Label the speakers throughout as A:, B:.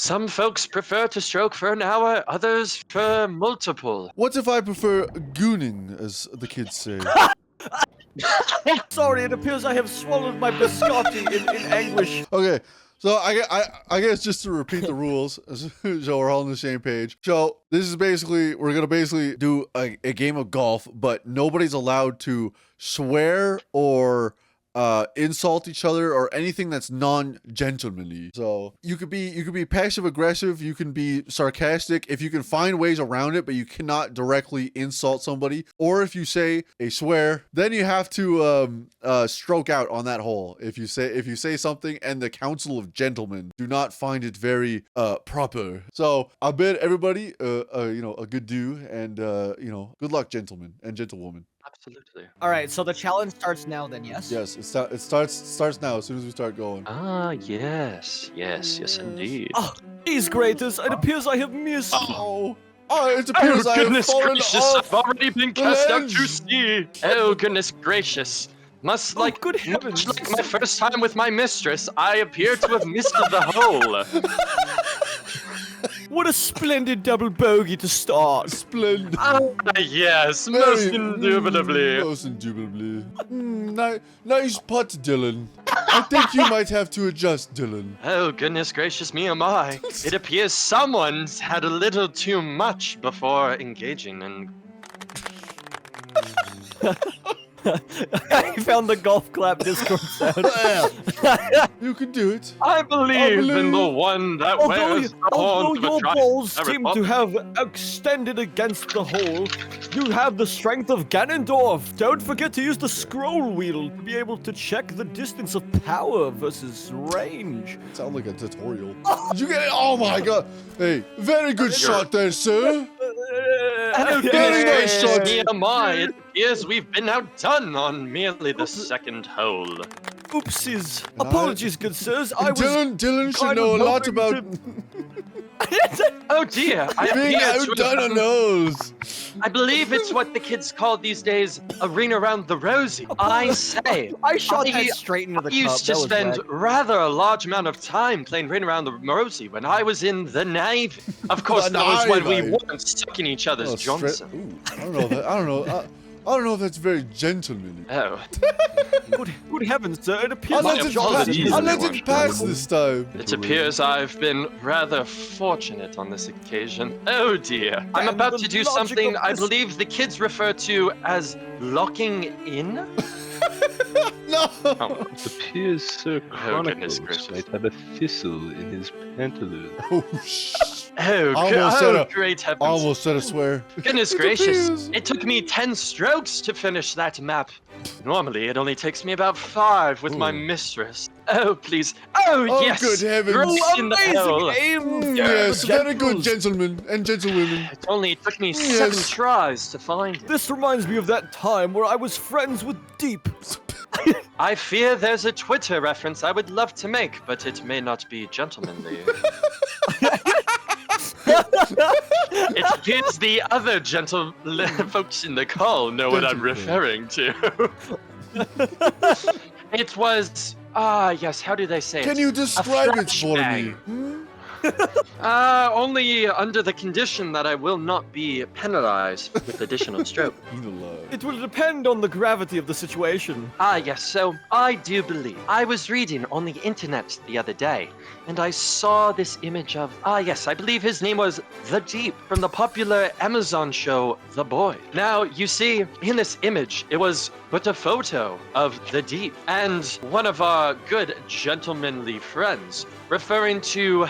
A: Some folks prefer to stroke for an hour, others for multiple.
B: What if I prefer gooning, as the kids say?
C: Sorry, it appears I have swallowed my biscotti in anguish.
B: Okay, so I guess just to repeat the rules, so we're all on the same page. So this is basically, we're gonna basically do a game of golf, but nobody's allowed to swear or insult each other or anything that's non-gentlemanly. So you could be passive aggressive, you can be sarcastic if you can find ways around it, but you cannot directly insult somebody. Or if you say a swear, then you have to stroke out on that hole. If you say something and the Council of Gentlemen do not find it very proper. So I bid everybody a good do, and good luck, gentlemen and gentlewomen.
A: Absolutely.
C: All right, so the challenge starts now then, yes?
B: Yes, it starts now as soon as we start going.
A: Ah, yes, indeed.
C: Oh, these greaters, it appears I have missed.
B: Oh, it appears I have
A: goodness
B: fallen
A: gracious,
B: off.
A: I've already been
B: the
A: cast out
B: ledge.
A: to sea. Oh, goodness gracious. Much like my first time with my mistress, I appear to have missed the hole.
C: What a splendid double bogey to start.
B: Splendid.
A: Ah, yes, most indubitably.
B: Most indubitably. Nice putt, Dylan. I think you might have to adjust, Dylan.
A: Oh, goodness gracious me, am I. It appears someone's had a little too much before engaging in...
C: I found the golf clap Discord sound.
B: You can do it.
A: I believe in the one that wears the horn
C: Although
A: of a
C: your balls seem to
A: triceratops.
C: have extended against the hole, you have the strength of Ganondorf. Don't forget to use the scroll wheel to be able to check the distance of power versus range.
B: Sound like a tutorial. Did you get it? Oh my god. Hey, very good shot there, sir. Very nice shot.
A: Me, am I. It appears we've been outdone on merely the second hole.
C: Oopsies. Apologies, good sirs. I was
B: Dylan should
C: kind
B: know a
C: of
B: lot
C: hoping
B: about
A: Oh dear, I
B: being
A: appear to
B: outdone
A: have
B: on those.
A: I believe it's what the kids call these days a ring around the rosy. I say,
C: I shot
A: I
C: that straight into the
A: I used to
C: cup. That was
A: spend
C: whack.
A: rather a large amount of time playing ring around the rosy when I was in the Navy. Of course,
B: The
A: that was when we
B: Navy.
A: weren't sucking each other's Johnson.
B: Ooh, I don't know. I don't know if that's very gentlemanly.
A: Oh,
C: Good heavens, sir. It appears
A: My
C: that
A: apologies.
B: I'll let it pass this time.
A: it appears I've been rather fortunate on this occasion. Oh dear. I'm
C: And
A: about
C: the
A: to do
C: logic
A: something
C: of
A: I
C: this-
A: believe the kids refer to as locking in.
B: No.
A: Oh,
D: It appears Sir
A: goodness
D: Chronicles
A: gracious.
D: might have a thistle in his pantaloon.
B: Oh shh.
A: oh,
B: Almost said a-
A: great heavens.
B: Almost said a swear.
A: Goodness
B: It
A: gracious.
B: appears.
A: It took me 10 strokes to finish that map. Normally, it only takes me about 5 with my
B: Ooh.
A: mistress. Oh, please. Oh,
B: Oh,
A: yes.
B: good heavens.
A: Right in the hole.
C: aim.
B: Yes, very good,
C: Gentles.
B: gentlemen and gentlewomen.
A: It only took me
B: Yes.
A: 7 tries to find it.
C: This reminds me of that time where I was friends with Deep.
A: I fear there's a Twitter reference I would love to make, but it may not be gentlemanly. It appears the other gentle folks in the call know what I'm
B: Gentlemen.
A: referring to. It was, yes, how do they say
B: Can
A: it?
B: you describe it for me?
A: flashbang. Only under the condition that I will not be penalized with additional stroke.
C: It will depend on the gravity of the situation.
A: Yes, so I do believe. I was reading on the internet the other day, and I saw this image of, yes, I believe his name was The Deep from the popular Amazon show The Boy. Now, you see, in this image, it was but a photo of The Deep, and one of our good gentlemanly friends referring to,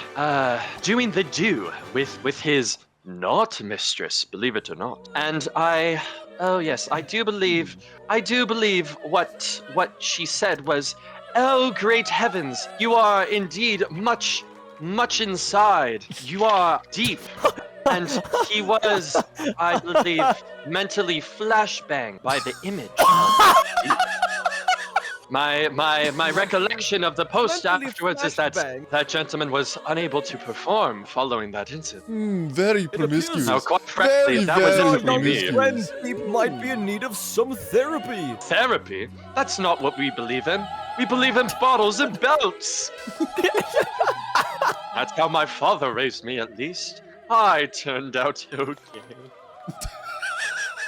A: doing the do with his not mistress, believe it or not. And oh yes, I do believe what she said was, oh great heavens, you are indeed much inside. You are deep. And he was, I believe, mentally flashbanged by the image. My recollection of the post
C: Mentally
A: afterwards is that
C: flashbang.
A: that gentleman was unable to perform following that incident.
B: Very
C: appears-
B: promiscuous.
A: Now, quite frankly, that was
B: very
A: it for me.
C: Your friend Deep might be in need of some therapy.
A: Therapy? That's not what we believe in. We believe in bottles and belts. That's how my father raised me, at least. I turned out okay.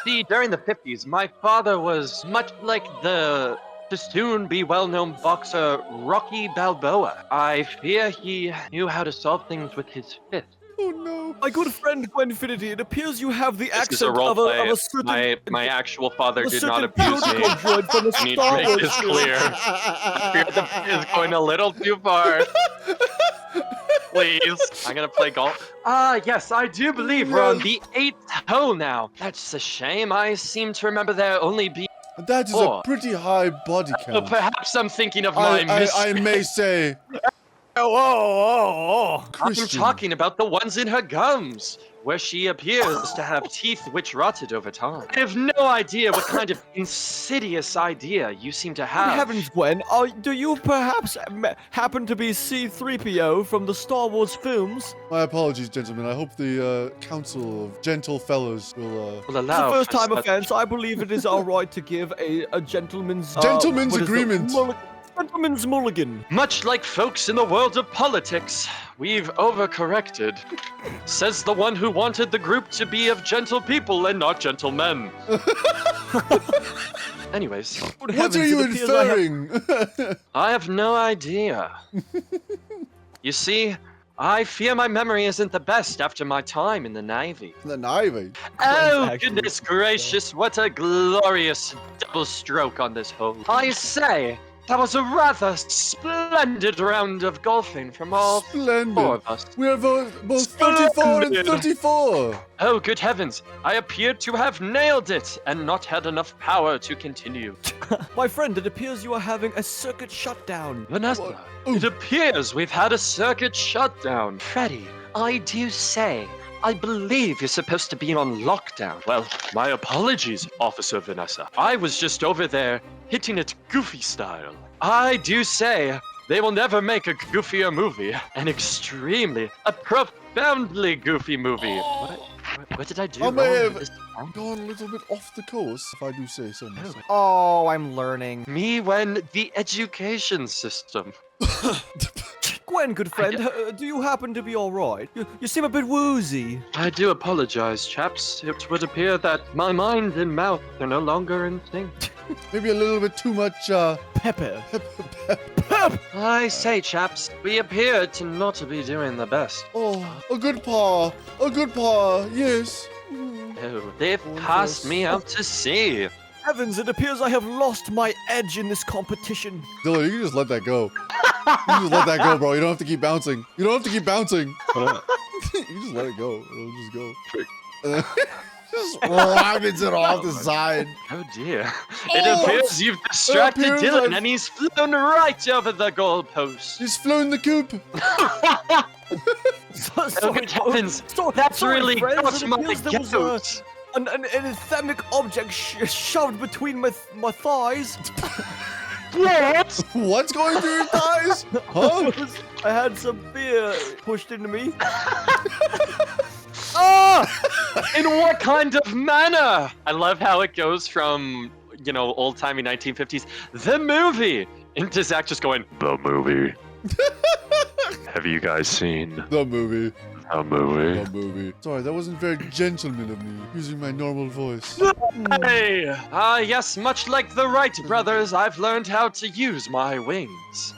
A: See, during the 50s, my father was much like the to soon be well-known boxer Rocky Balboa. I fear he knew how to solve things with his fist.
B: Oh no.
C: My good friend Gwenfinity, it appears you have the
A: This is a
C: accent
A: role
C: of
A: play.
C: a certain...
A: My actual father
C: a
A: did not
C: certain
A: abuse me.
C: protocol droid from the
A: I need
C: Star
A: to make
C: Wars
A: this
C: film.
A: clear. The is going a little too far. Please. I'm gonna play golf. Yes, I do believe we're on the 8th hole now. That's a shame. I seem to remember there only be.
B: That is a pretty high body
A: Oh,
B: count.
A: perhaps I'm thinking of my
B: I may say,
C: Oh.
A: I'm
B: Christian.
A: talking about the ones in her gums, where she appears to have teeth which rotted over time. I have no idea what kind of insidious idea you seem to
C: Good
A: have.
C: heavens, Gwen, do you perhaps happen to be C-3PO from the Star Wars films?
B: My apologies, gentlemen. I hope the Council of Gentle Fellows will.
A: Will
C: It's a
A: allow
C: first-time
A: for such-
C: offense. I believe it is our right to give a gentleman's...
B: Gentleman's
C: what is it?
B: agreement.
C: Gentleman's mulligan.
A: Much like folks in the world of politics, we've overcorrected. Says the one who wanted the group to be of gentle people and not gentlemen. Anyways,
C: Good
B: What
C: heavens,
B: are you
C: it appears I have-
B: inferring?
A: I have no idea. You see, I fear my memory isn't the best after my time in the Navy.
B: the Navy.
A: Oh,
C: actually-
A: goodness gracious, what a glorious double stroke on this hole. I say, that was a rather splendid round of golfing from all four
B: Splendid.
A: of us.
B: We are both 34 and
A: Splendid.
B: 34.
A: Oh, good heavens, I appeared to have nailed it and not had enough power to continue.
C: My friend, it appears you are having a circuit shutdown.
A: Vanessa,
B: What?
A: it appears we've had a circuit shutdown. Freddy, I do say, I believe you're supposed to be on lockdown. Well, my apologies, Officer Vanessa. I was just over there hitting it goofy style. I do say, they will never make a goofier movie. A profoundly goofy movie. What did I do
B: I may
A: wrong
B: have-
A: this time?
B: Gone a little bit off the course, if I do say so myself.
C: Oh, I'm learning.
A: Me when the education system.
C: Gwen, good friend, do you happen to be all right? You seem a bit woozy.
A: I do apologize, chaps. It would appear that my mind and mouth are no longer in sync.
B: Maybe a little bit too much,
C: Pepper.
A: I say, chaps, we appear to not be doing the best.
B: Oh, a good paw. A good paw, yes.
A: Oh, they've passed me out to sea.
C: Heavens, it appears I have lost my edge in this competition.
B: Dylan, you can just let that go. You can just let that go, bro. You don't have to keep bouncing. You don't have to keep bouncing. You just let it go. It'll just go. And then just rabbits it off the side.
A: Oh dear. It appears you've distracted
B: appears
A: Dylan
B: I've-
A: and he's flown right over the goalpost.
B: He's flown the coop.
C: Sorry,
A: Oh, good heavens. That's
C: sorry,
A: really
C: friends,
A: got
C: it
A: my
C: appears there was
A: goat.
C: an anthemic object shoved between my thighs.
A: What?
B: What's going through your thighs? Huh?
C: I had some beer pushed into me. Ah!
A: In what kind of manner? I love how it goes from, old-timey 1950s, the movie, into Zach just going,
D: The movie. Have you guys seen
B: The movie.
D: the movie?
B: The movie. Sorry, that wasn't very gentleman of me, using my normal voice.
A: Hey! Yes, much like the Wright brothers, I've learned how to use my wings.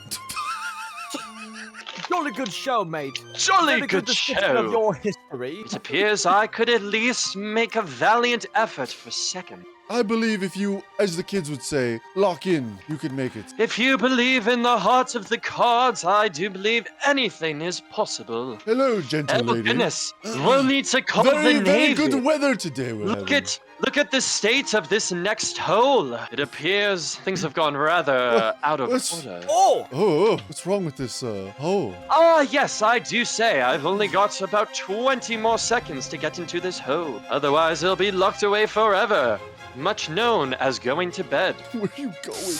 C: Jolly good show, mate.
A: Jolly
C: Very
A: good
C: description of
A: show.
C: your history.
A: It appears I could at least make a valiant effort for second.
B: I believe if you, as the kids would say, lock in, you can make it.
A: If you believe in the heart of the cards, I do believe anything is possible.
B: Hello, gentle
A: Oh
B: lady.
A: goodness, we'll need to call
B: Very,
A: the
B: very
A: Navy.
B: good weather today we're having.
A: Look at the state of this next hole. It appears things have gone rather out of
B: what's-
A: order.
C: Oh!
B: What's wrong with this, hole?
A: Ah, yes, I do say I've only got about 20 more seconds to get into this hole. Otherwise, it'll be locked away forever. Much known as going to bed.
B: Where are you going?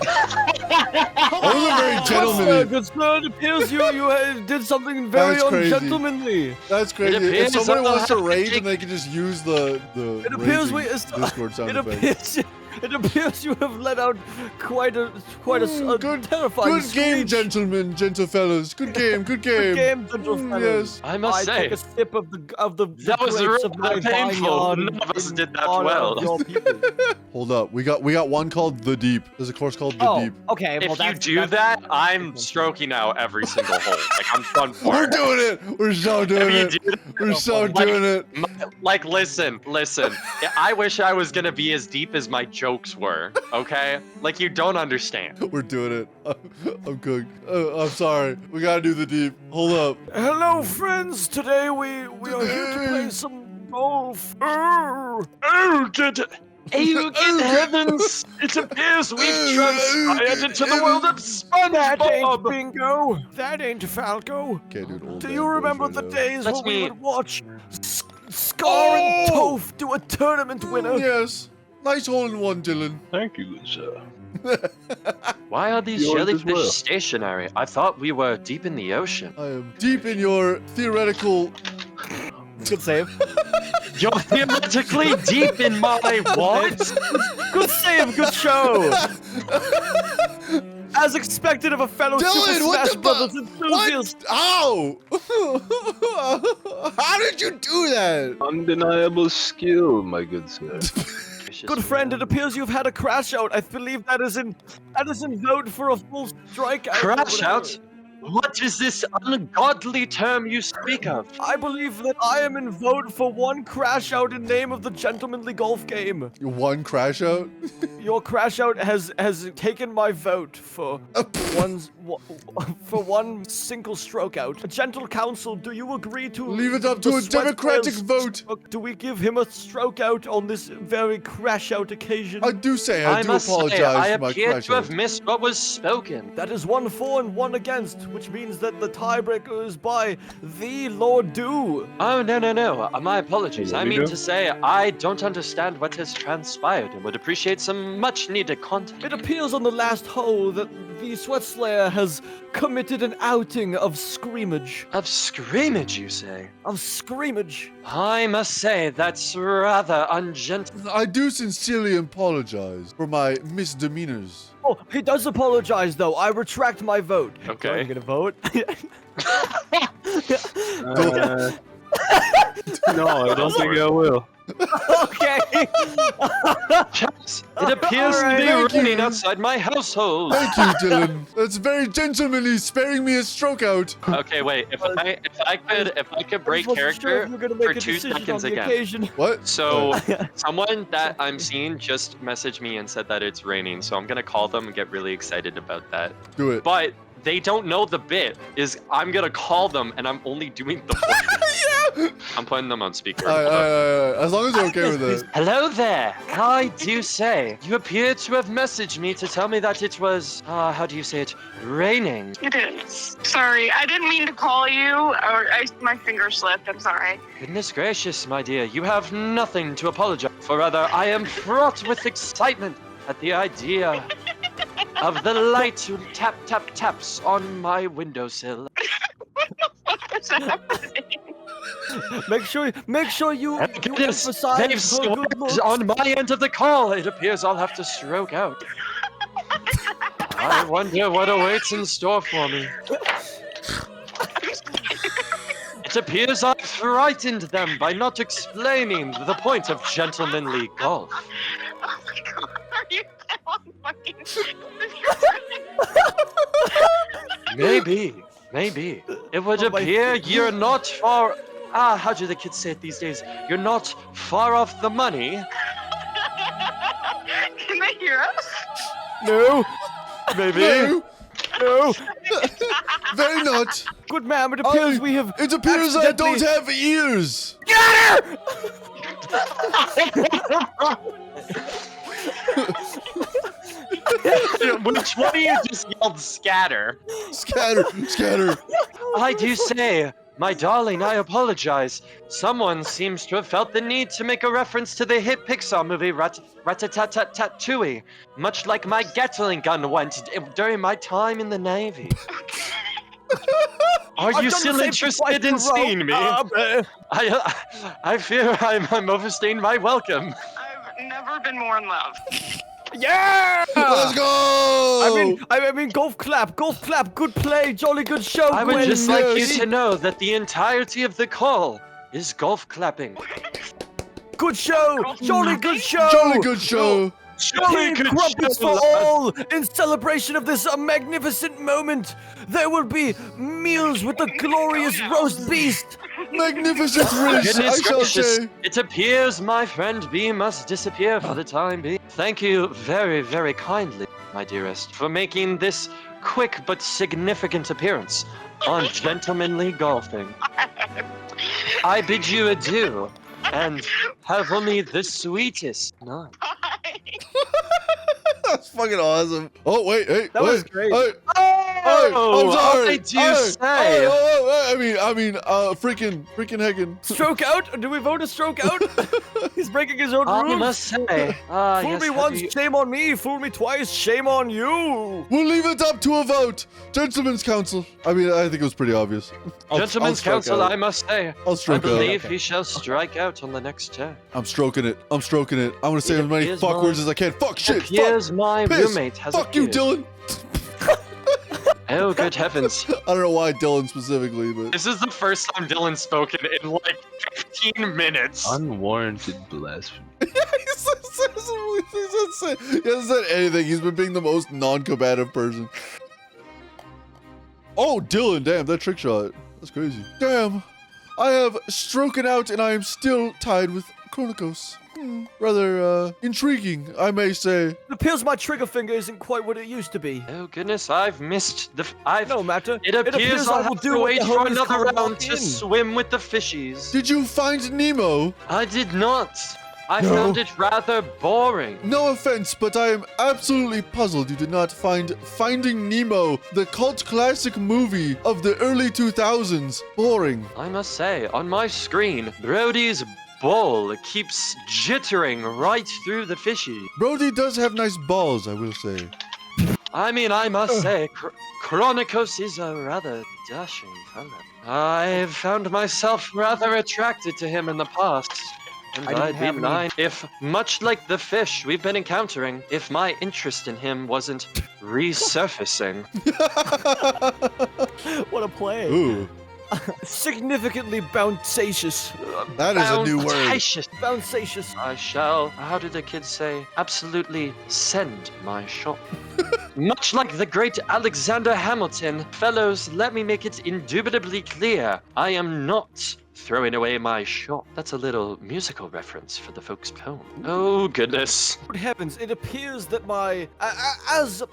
B: That wasn't very gentlemanly.
C: Good sir, it appears you did something very
B: That's crazy.
C: ungentlemanly.
B: That's crazy. If
A: appears
B: somebody
A: I'll
B: wants to
A: have to
B: rage
A: take-
B: and they can just use the
C: It appears
B: raging Discord sound
C: It
B: effect.
C: appears It appears you have let out quite a terrifying
B: Good game,
C: screech.
B: gentlemen, gentle fellas. Good game, good game.
C: Good game, gentle fellas.
B: Yes.
A: I must
C: I
A: say,
C: take a sip of the
A: that was
C: grapes of
A: really
C: my
A: painful.
C: vineyard
A: None of us
C: in
A: did that
C: honor
A: well.
C: of your people.
B: Hold up. We got one called The Deep. There's a course called The
C: Oh,
B: Deep.
C: okay. Well,
A: if you
C: that's,
A: do
C: that's
A: that, I'm stroking out every single hole. Like, I'm done for.
B: We're doing it. We're so doing
A: If
B: it.
A: you do that,
B: We're so
A: like-
B: doing it.
A: Like, listen. I wish I was gonna be as deep as my jokes were, okay? Like, you don't understand.
B: We're doing it. I'm cooked. I'm sorry. We gotta do The Deep. Hold up.
C: Hello, friends. Today we are here to play some golf.
A: Oh, good heavens! It appears we've transpired into the world of
C: That ain't
A: SpongeBob!
C: Bingo. That ain't Falco.
B: Okay, dude. Old
C: Do
B: man
C: you
B: voice
C: remember
B: right
C: the
B: now.
C: days
A: Let
C: when we
A: me-
C: would watch Scar and
B: Oh!
C: Toph do a tournament winner?
B: Yes. Nice hole in one, Dylan.
D: Thank you, sir.
A: Why are these
D: Yours as
A: jellyfish
D: well.
A: stationary? I thought we were deep in the ocean.
B: I am deep in your theoretical.
C: Good save.
A: You're theoretically deep in my what?
C: Good save. Good show. As expected of a fellow Super
B: Dylan, what
C: Smash
B: the
C: Brothers
B: fuck?
C: enthusiast.
B: What? Ow! How did you do that?
D: Undeniable skill, my good sir.
C: Good friend, it appears you've had a crash out. I believe that is in vote for a full strikeout. or
A: Crash
C: whatever.
A: out? What is this ungodly term you speak of?
C: I believe that I am in vote for one crash out in name of the gentlemanly golf game.
B: One crash out?
C: Your crash out has taken my vote for one single stroke out. Gentle counsel, do you agree to
B: Leave it up to
C: the
B: a
C: Sweat
B: democratic
C: Players
B: vote.
C: stroke? Do we give him a stroke out on this very crash out occasion?
B: I do say I do
A: must
B: apologize
A: say, I
B: for my
A: appear
B: crash
A: to have
B: out.
A: missed what was spoken.
C: That is 1 for and 1 against, which means that the tiebreaker is by the Lord Do.
A: Oh, no. My apologies.
D: Hey,
A: I
D: what
A: mean
D: we
A: to
D: do?
A: say, I don't understand what has transpired and would appreciate some much needed content.
C: It appears on the last hole that the Sweat Slayer has committed an outing of screamage.
A: Of scrimmage, you say?
C: Of screamage.
A: I must say, that's rather ungentle.
B: I do sincerely apologize for my misdemeanors.
C: Oh, he does apologize though. I retract my vote.
A: Okay.
C: I'm gonna vote.
D: No, I don't think I will.
C: Okay.
A: Chaps, it appears
C: Alright,
A: to be
B: thank
A: raining
B: you.
A: outside my household.
B: Thank you, Dylan. That's very gentlemanly, sparing me a stroke out.
A: Okay, wait. If I could break
C: I wasn't sure
A: character
C: if you were gonna make
A: for
C: a
A: 2
C: decision
A: seconds
C: on the
A: again.
C: occasion.
B: What?
A: So, someone that I'm seeing just messaged me and said that it's raining, so I'm gonna call them and get really excited about that.
B: Do it.
A: But they don't know the bit is I'm gonna call them and I'm only doing the voice. I'm putting them on speaker.
B: As long as you're okay with it.
A: Hello there. I do say, you appear to have messaged me to tell me that it was, how do you say it, raining.
E: It is. Sorry, I didn't mean to call you. My finger slipped. I'm sorry.
A: Goodness gracious, my dear, you have nothing to apologize for. Rather, I am fraught with excitement at the idea of the light who taps on my windowsill.
E: What's happening?
C: Make sure you
A: Goodness,
C: emphasize
A: they've
C: her good looks.
A: swept on my end of the call. It appears I'll have to stroke out. I wonder what awaits in store for me. It appears I frightened them by not explaining the point of gentlemanly golf.
E: Oh my god, are you on fucking...
A: Maybe. It would
C: Oh my
A: appear you're not far. How do the kids say it these days? You're not far off the money.
E: Can they hear us?
C: No,
B: No,
C: no.
B: very not.
C: Good ma'am, it appears we have.
B: It appears I don't
C: accidentally-
B: have ears.
A: Which one of you just yelled scatter?
B: Scatter.
A: I do say, my darling, I apologize. Someone seems to have felt the need to make a reference to the hit Pixar movie Rat-a-tat-tat-tat-tooey, much like my Gatling gun went during my time in the Navy. Are
C: I've
A: you
C: done the
A: still
C: same for twice
A: interested
C: in
A: in
C: a row.
A: seeing me? I fear I'm overstaying my welcome.
E: never been more in love.
C: Yeah!
B: Let's go!
C: I mean, golf clap, good play, jolly good show.
A: I would
C: Gwen.
A: just like you
B: yes.
A: to know that the entirety of the call is golf clapping.
C: Good show, jolly good show.
B: Jolly good show.
C: Team Crumpets for all! In celebration of this magnificent moment, there will be meals with the glorious roast beast.
B: Magnificent Rish, I
A: Goodness
B: shall
A: gracious,
B: say.
A: it appears my friend B must disappear for the time being. Thank you very, very kindly, my dearest, for making this quick but significant appearance on Gentlemanly Golfing. I bid you adieu, and have only the sweetest night.
B: That's fucking awesome. Oh, wait, hey.
C: That
B: wait,
C: was great.
B: Hey,
A: Oh,
B: I'm sorry.
A: I do say.
B: Freaking heckin'.
C: Stroke out? Do we vote a stroke out? He's breaking his own
A: I
C: rules.
A: must say.
C: Fool
A: yes,
C: me
A: have
C: once,
A: you-
C: shame on me. Fool me twice, shame on you.
B: We'll leave it up to a vote. Gentlemen's Council. I mean, I think it was pretty obvious.
A: Gentlemen's
B: strike
A: Council,
B: out.
A: I must say.
B: I'll
A: I
B: stroke out.
A: believe he shall strike out on the next turn.
B: I'm stroking it. I'm gonna say
A: It
B: as many
A: appears
B: fuck
A: my-
B: words as I can. Fuck shit. Fuck.
A: Here's my
B: Piss.
A: roommate has
B: Fuck you,
A: appeared.
B: Dylan.
A: Oh, good heavens.
B: I don't know why Dylan specifically, but
A: This is the first time Dylan's spoken in like 15 minutes.
F: Unwarranted blasphemy.
B: he hasn't said anything. He's been being the most non-combative person. Oh, Dylan, damn, that trick shot. That's crazy. Damn. I have stroken out and I am still tied with Chronicos. Rather, intriguing, I may say.
C: It appears my trigger finger isn't quite what it used to be.
A: Oh goodness, I've missed the. I've.
C: No matter.
A: It appears
C: I
A: I'll
C: will
A: have
C: do
A: to
C: what
A: wait
C: the
A: for
C: homies
A: another
C: call
A: round
C: walk
A: to
C: in.
A: swim with the fishies.
B: Did you find Nemo?
A: I did not. I
B: No.
A: found it rather boring.
B: No offense, but I am absolutely puzzled you did not find Finding Nemo, the cult classic movie of the early 2000s, boring.
A: I must say, on my screen, Brody's ball keeps jittering right through the fishy.
B: Brody does have nice balls, I will say.
A: I mean, I must say, Chronicos is a rather dashing fellow. I've found myself rather attracted to him in the past. And
C: I didn't
A: I'd be
C: have any-
A: lying if, much like the fish we've been encountering, if my interest in him wasn't resurfacing.
C: What a play.
B: Ooh,
C: Significantly bouncacious.
B: that is a new word.
A: Bountacious.
C: Bouncacious.
A: I shall, how do the kids say, absolutely send my shot. Much like the great Alexander Hamilton, fellows, let me make it indubitably clear, I am not throwing away my shot. That's a little musical reference for the folks at home. Oh, goodness.
C: Good heavens! It appears that my as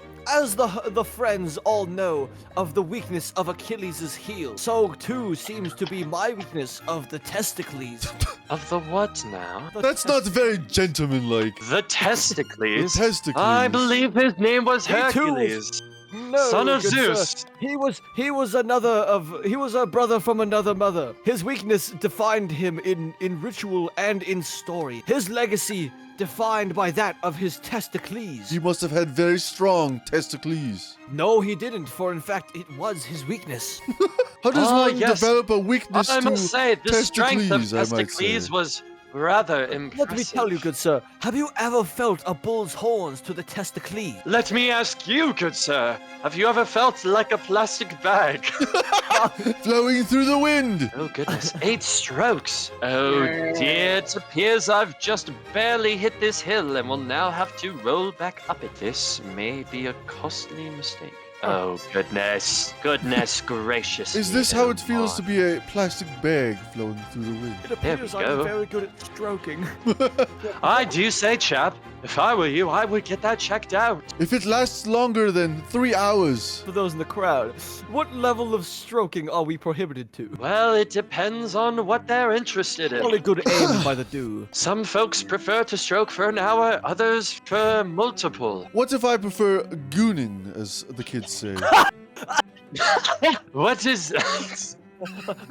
C: the friends all know of the weakness of Achilles' heel, so too seems to be my weakness of the testicles.
A: Of the what now?
B: That's not very gentlemanlike.
A: The testicles.
B: The testicles.
A: I believe his name was
C: He too
A: Hercules.
C: No,
A: Son of
C: good sir.
A: Zeus.
C: He was a brother from another mother. His weakness defined him in ritual and in story. His legacy defined by that of his testicles.
B: He must have had very strong testicles.
C: No, he didn't, for in fact it was his weakness.
B: How does
A: Ah,
B: one
A: yes.
B: develop a weakness
A: I
B: to
A: must say, the strength of
B: testicles, I might say?
A: testicles was rather impressive.
C: Let me tell you, good sir, have you ever felt a bull's horns to the testicles?
A: Let me ask you, good sir, have you ever felt like a plastic bag?
B: Flowing through the wind.
A: Oh goodness, 8 strokes. Oh dear, it appears I've just barely hit this hill and will now have to roll back up it. This may be a costly mistake. Oh goodness, goodness gracious.
B: Is
A: me,
B: this how
A: oh
B: it feels to
A: my.
B: be a plastic bag flowing through the wind?
C: It
A: There we
C: appears I'm
A: go.
C: very good at stroking.
A: I do say, chap, if I were you, I would get that checked out.
B: If it lasts longer than 3 hours,
C: For those in the crowd, what level of stroking are we prohibited to?
A: Well, it depends on what they're interested in.
C: Only good aim by the do.
A: Some folks prefer to stroke for an hour, others for multiple.
B: what if I prefer gooning, as the kids say?
A: What is...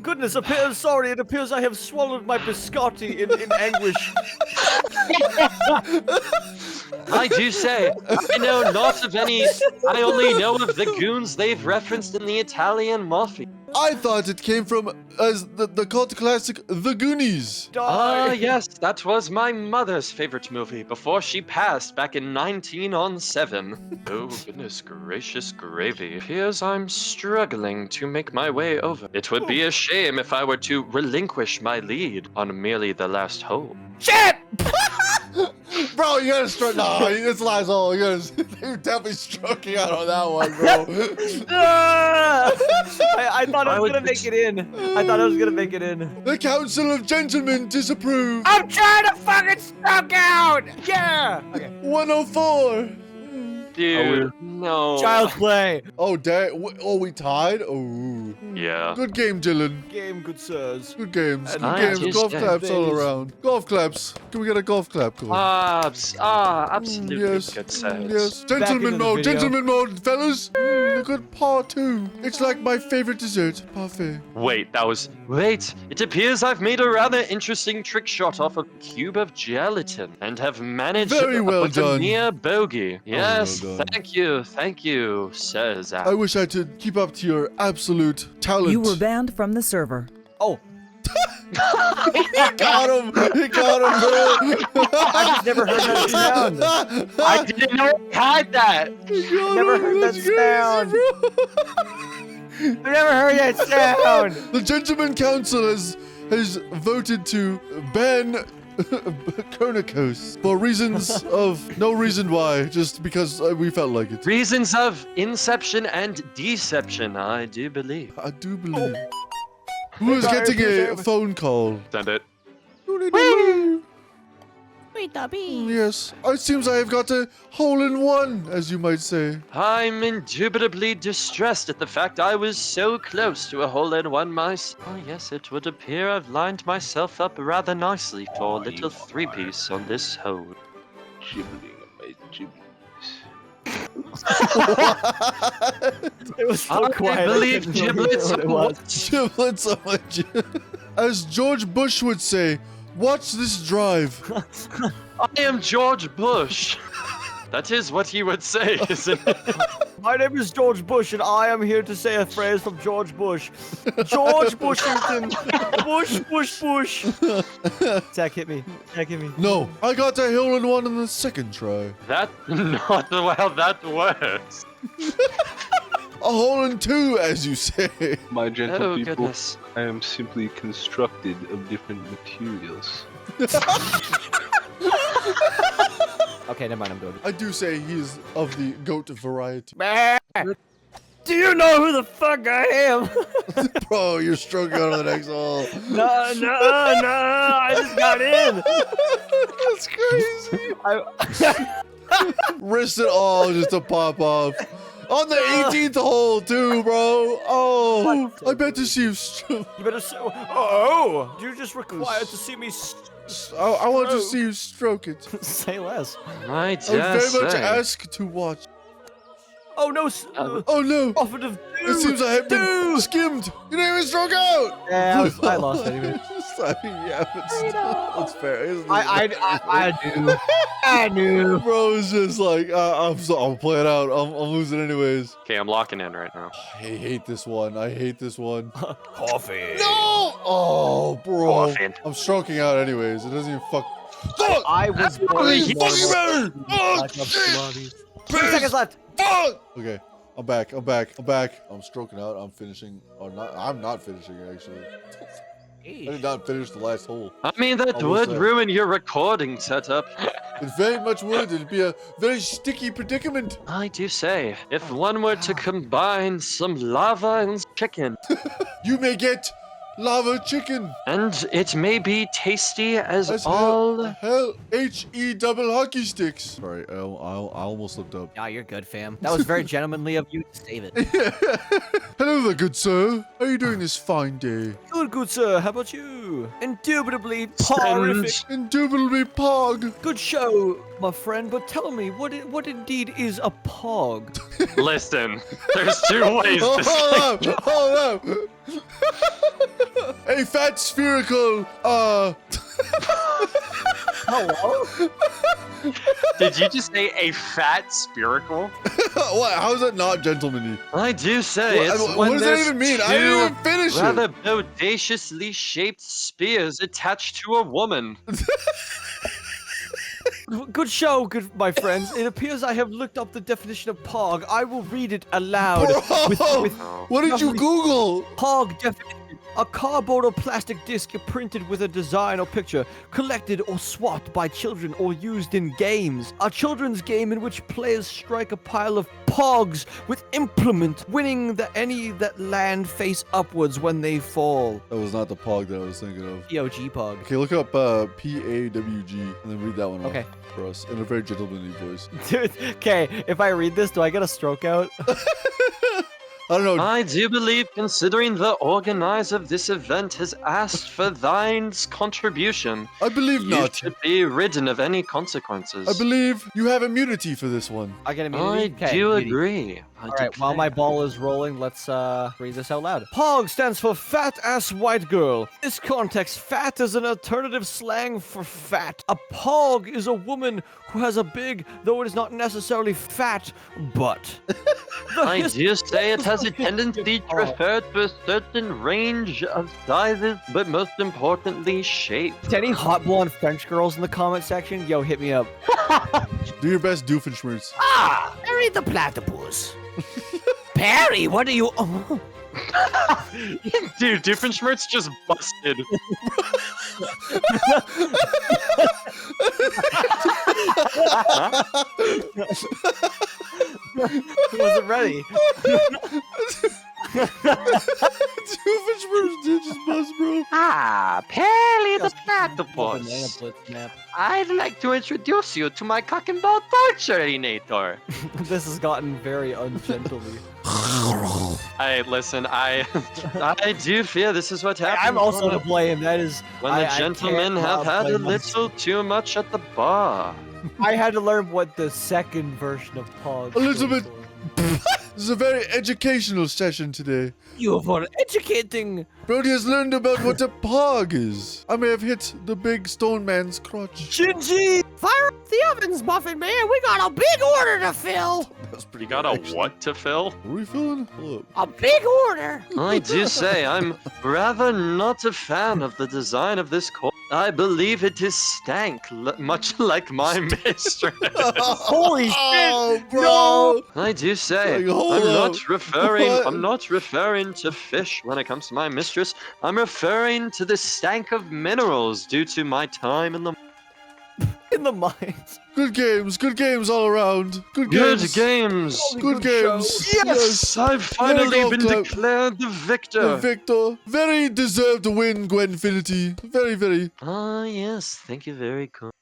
C: Goodness, sorry, it appears I have swallowed my biscotti in anguish.
A: I do say, I know not of any... I only know of the goons they've referenced in the Italian mafia.
B: I thought it came from the cult classic The Goonies.
C: Die.
A: Yes, that was my mother's favorite movie before she passed back in 1907. Oh, goodness gracious gravy. Appears I'm struggling to make my way over. It would be a shame if I were to relinquish my lead on merely the last hole.
C: Shit!
B: Bro, you gotta stroke. No, it's last hole. You're definitely stroking out on that one, bro.
C: I thought I
A: I
C: was
A: would
C: gonna make it in. I thought I was gonna make it in.
B: The Council of Gentlemen disapprove.
C: I'm trying to fucking stroke out! Yeah! Okay.
B: 104.
A: Dude, no.
C: Child's play.
B: Oh, oh, we tied? Oh.
A: Yeah.
B: Good game, Dylan.
C: Game, good sirs.
B: Good games. Good
C: And
B: games.
A: just
B: Golf
A: did.
B: claps all
C: Babies.
B: around. Golf claps. Can we get a golf clap going?
A: Absolutely
B: Yes.
A: good sense.
B: Yes.
C: Back
B: Gentleman
C: into the
B: mode.
C: video.
B: Gentleman mode, fellas. A good par too. It's like my favorite dessert, parfait.
A: Wait, it appears I've made a rather interesting trick shot off a cube of gelatin and have managed
B: Very well
A: with a
B: done.
A: near bogey. Yes,
B: well done.
A: thank you, Sir Zach.
B: I wish I could keep up to your absolute talent.
G: You were banned from the server.
C: Oh,
B: He got him. He got him, bro.
C: I just never heard that sound.
A: I didn't know I had that.
C: Never heard that sound. I've never heard that sound.
B: The Gentleman Council has voted to ban Konikos for reasons of no reason why, just because we felt like it.
A: Reasons of inception and deception, I do believe.
B: I do believe. Who is getting a phone call?
D: Send it.
B: Yes, it seems I have got a hole in one, as you might say.
A: I'm indubitably distressed at the fact I was so close to a hole-in-one myself. Oh yes, it would appear I've lined myself up rather nicely for a little three-piece on this hole.
F: Gibbling on my giblets.
C: It was so quiet.
A: I believe
C: couldn't really
A: giblets
C: hear
A: are
C: what it was.
B: Giblets on my As George Bush would say, watch this drive.
A: I am George Bush. That is what he would say, isn't it?
C: My name is George Bush, and I am here to say a phrase from George Bush. George Bushington. Bush, Bush, Bush. Zach, hit me. Zach, hit me.
B: No, I got a hole in one on the second try.
A: That's not the way that works.
B: A hole in two, as you say.
F: My gentle
A: Oh,
F: people,
A: goodness.
F: I am simply constructed of different materials.
C: Okay, never mind, I'm doing
B: I do say he is of the goat variety.
C: it. Do you know who the fuck I am?
B: Bro, you're stroking out of the next hole.
C: No, I just got in.
B: That's crazy. Risked it all just to pop off. On the 18th hole, too, bro. Oh, I bet to see you.
C: You better say, oh, you're just required to see me
B: I want to see you stroke it.
C: say less.
A: I
B: I
A: dare
B: would very much
A: say.
B: ask to watch.
C: Oh no,
B: Oh no!
C: Prophet of
B: It seems I have been skimmed. You didn't even stroke out.
C: Yeah, I lost anyway.
B: I mean, yeah, but still, that's fair. Isn't it?
C: I knew.
B: Bro, it's just like I'll play it out. I'm losing anyways.
A: Okay, I'm locking in right now.
B: I hate this one. I hate this one.
C: Coffee.
B: No! Oh, bro.
A: Coffin.
B: I'm stroking out anyways. It doesn't even fuck. Fuck!
C: I was born in
B: Fucking
C: Baltimore.
B: better! Oh,
C: Black Ops
B: shit!
C: Lobbies. 2 seconds left.
B: Fuck! Okay, I'm back. I'm back. I'm stroking out. I'm finishing. Or not. I'm not finishing actually. I did not finish the last hole.
A: I mean, that
B: Almost
A: would
B: there.
A: ruin your recording setup.
B: It very much would. It'd be a very sticky predicament.
A: I do say, if one were to combine some lava and chicken,
B: You may get lava chicken.
A: and it may be tasty as
B: As
A: all.
B: hell H-E double hockey sticks. Sorry, I almost slipped up.
C: Yeah, you're good, fam. That was very gentlemanly of you to save it.
B: Hello there, good sir. How are you doing this fine day?
C: Good, sir. How about you? Indubitably horrific.
B: Indubitably pog.
C: Good show, my friend. But tell me, what indeed is a pog?
A: Listen, there's two ways to say.
B: Hold up, hold up. A fat spherical,
C: Hello?
A: Did you just say a fat spherical?
B: What? How is that not gentlemanly?
A: I do say
B: What-
A: it's
B: what
A: when
B: does that
A: there's
B: even mean? I
A: two
B: didn't even finish it.
A: rather bodaciously shaped spears attached to a woman.
C: Good show, good my friends. It appears I have looked up the definition of Pog. I will read it aloud.
B: Bro,
C: with
B: what did you
C: lovely-
B: Google?
C: Pog definition. A cardboard or plastic disc printed with a design or picture, collected or swapped by children or used in games. A children's game in which players strike a pile of pogs with implement, winning any that land face upwards when they fall.
B: That was not the Pog that I was thinking of.
C: POG Pog.
B: Okay, look up PAWG and then read that one
C: Okay.
B: off for us in a very gentlemanly voice.
C: Dude, okay, if I read this, do I get a stroke out?
B: I don't know.
A: I do believe, considering the organizer of this event has asked for thine's contribution,
B: I believe
A: you
B: not.
A: should be ridden of any consequences.
B: I believe you have immunity for this one.
C: I get
A: I
C: immunity? Okay,
A: do
C: immunity.
A: agree.
C: All right, while my ball is rolling, let's read this out loud. POG stands for Fat Ass White Girl. In this context, fat is an alternative slang for fat. A POG is a woman who has a big, though it is not necessarily fat, butt.
A: I do say it has a tendency to
C: Alright.
A: refer to a certain range of sizes, but most importantly, shape.
C: Any hot blonde French girls in the comment section? Yo, hit me up.
B: Do your best, Doofenshmirtz.
C: Ah, Perry the platypus. Perry, what are you? Oh.
A: Dude, Doofenshmirtz just busted.
C: Wasn't ready.
B: Doofenshmirtz did just bust, bro.
A: Ah, Pelly the
C: Banana
A: platypus.
C: blitz map.
A: I'd like to introduce you to my cock and ball torturinator.
C: This has gotten very ungently.
A: Hey, listen, I do fear this is what happens.
C: I'm also to blame. That is
A: when
C: I
A: the gentlemen
C: can't
A: have had a
C: blame myself.
A: little too much at the bar.
C: I had to learn what the second version of Pog.
B: Elizabeth.
C: stood for.
B: This is a very educational session today.
C: You for educating.
B: Brody has learned about what a Pog is. I may have hit the big stone man's crotch.
C: Shinji! Fire up the ovens, Muffin Man. We got a big order to fill.
B: That's pretty
D: You got
B: good,
D: a
B: actually.
D: what to fill?
B: What are we feeling? Hold up.
C: A big order.
A: I do say I'm rather not a fan of the design of this court. I believe it is stank, much like my mistress.
C: Holy shit!
B: Oh, bro!
A: I do say
B: Like, hold
A: I'm
B: up.
A: not referring.
B: What?
A: I'm not referring to fish when it comes to my mistress. I'm referring to the stank of minerals due to my time in the
C: In the mines.
B: Good games all around. Good
A: good
B: games.
A: games.
B: Good games.
A: Yes, I've finally
B: go,
A: been
B: Club.
A: declared the victor.
B: Victor, very deserved win, Gwenfinity. Very, very.
A: Ah, yes, thank you very much.